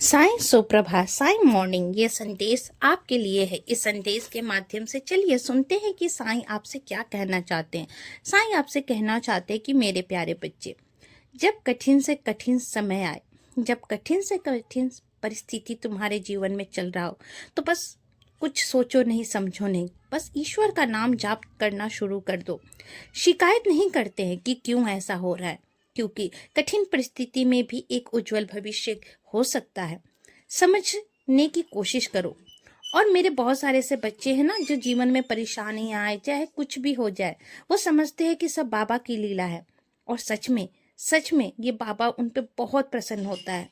साईं सुप्रभात, साईं मॉर्निंग। ये संदेश आपके लिए है। इस संदेश के माध्यम से चलिए सुनते हैं कि साईं आपसे क्या कहना चाहते हैं। साईं आपसे कहना चाहते हैं कि मेरे प्यारे बच्चे, जब कठिन से कठिन समय आए, जब कठिन से कठिन परिस्थिति तुम्हारे जीवन में चल रहा हो, तो बस कुछ सोचो नहीं, समझो नहीं, बस ईश्वर का नाम जाप करना शुरू कर दो। शिकायत नहीं करते हैं कि क्यों ऐसा हो रहा है, क्योंकि कठिन परिस्थिति में भी एक उज्जवल भविष्य हो सकता है। समझने की कोशिश करो। और मेरे बहुत सारे ऐसे बच्चे हैं ना, जो जीवन में परेशानी आए, चाहे कुछ भी हो जाए, वो समझते हैं कि सब बाबा की लीला है। और सच में ये बाबा उन पे बहुत प्रसन्न होता है।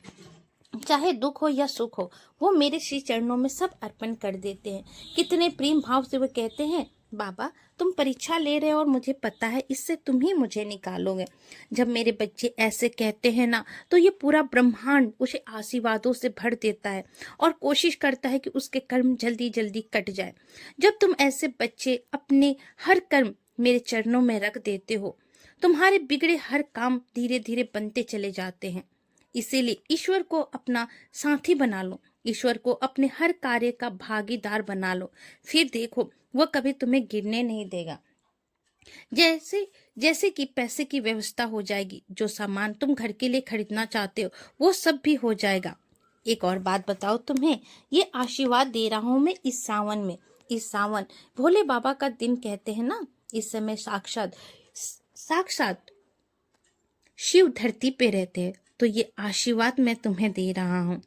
चाहे दुख हो या सुख हो, वो मेरे श्री चरणों में सब अर्पण कर देते हैं। कितने प्रेम भाव से वो कहते हैं, बाबा तुम परीक्षा ले रहे हो और मुझे पता है इससे तुम ही मुझे निकालोगे। जब मेरे बच्चे ऐसे कहते हैं ना, तो ये पूरा ब्रह्मांड उसे आशीर्वादों से भर देता है और कोशिश करता है कि उसके कर्म जल्दी जल्दी कट जाए। जब तुम ऐसे बच्चे अपने हर कर्म मेरे चरणों में रख देते हो, तुम्हारे बिगड़े हर काम धीरे धीरे बनते चले जाते हैं। इसीलिए ईश्वर को अपना साथी बना लो, ईश्वर को अपने हर कार्य का भागीदार बना लो। फिर देखो, वो कभी तुम्हें गिरने नहीं देगा। जैसे जैसे कि पैसे की व्यवस्था हो जाएगी, जो सामान तुम घर के लिए खरीदना चाहते हो वो सब भी हो जाएगा। एक और बात बताओ तुम्हें, ये आशीर्वाद दे रहा हूं मैं इस सावन में। इस सावन भोले बाबा का दिन कहते हैं ना, इस समय साक्षात साक्षात शिव धरती पे रहते हैं। तो ये आशीर्वाद मैं तुम्हें दे रहा हूँ।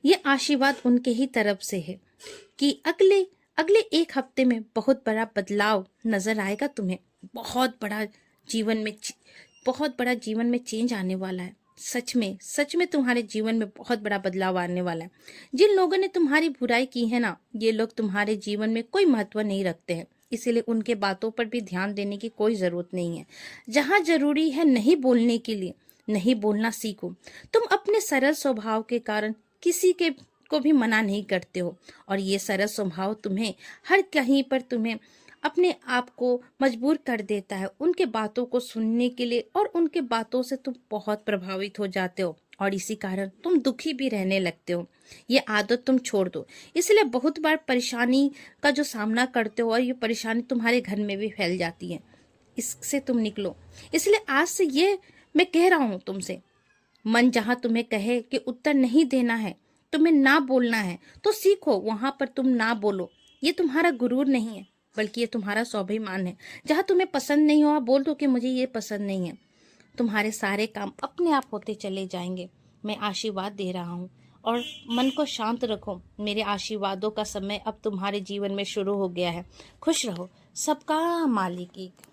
ये आशीर्वाद उनके ही तरफ से है कि अगले अगले एक हफ्ते में बहुत बड़ा बदलाव नजर आएगा तुम्हें। बहुत बड़ा जीवन में बहुत बड़ा जीवन में चेंज आने वाला है। सच में तुम्हारे जीवन में बहुत बड़ा बदलाव आने वाला है। जिन लोगों ने तुम्हारी बुराई की है ना, ये लोग तुम्हारे जीवन में कोई महत्व नहीं रखते हैं, इसीलिए उनके बातों पर भी ध्यान देने की कोई जरूरत नहीं है। जहाँ जरूरी है नहीं बोलने के लिए, नहीं बोलना सीखो। तुम अपने सरल स्वभाव के कारण किसी के को भी मना नहीं करते हो, और ये सरल स्वभाव तुम्हें हर कहीं पर तुम्हें अपने आप को मजबूर कर देता है उनके बातों को सुनने के लिए, और उनके बातों से तुम बहुत प्रभावित हो जाते हो और इसी कारण तुम दुखी भी रहने लगते हो। ये आदत तुम छोड़ दो। इसलिए बहुत बार परेशानी का जो सामना करते हो और ये परेशानी तुम्हारे घर में भी फैल जाती है, इससे तुम निकलो। इसलिए आज से ये मैं कह रहा हूं तुमसे, मन जहां तुम्हें कहे कि उत्तर नहीं देना है, तुम्हें ना बोलना है, तो सीखो वहां पर तुम ना बोलो। ये तुम्हारा गुरूर नहीं है, बल्कि ये तुम्हारा स्वाभिमान है। जहां तुम्हें पसंद नहीं हो, बोल दो कि मुझे ये पसंद नहीं है। तुम्हारे सारे काम अपने आप होते चले जाएंगे। मैं आशीर्वाद दे रहा हूँ और मन को शांत रखो। मेरे आशीर्वादों का समय अब तुम्हारे जीवन में शुरू हो गया है। खुश रहो। सबका मालिक एक।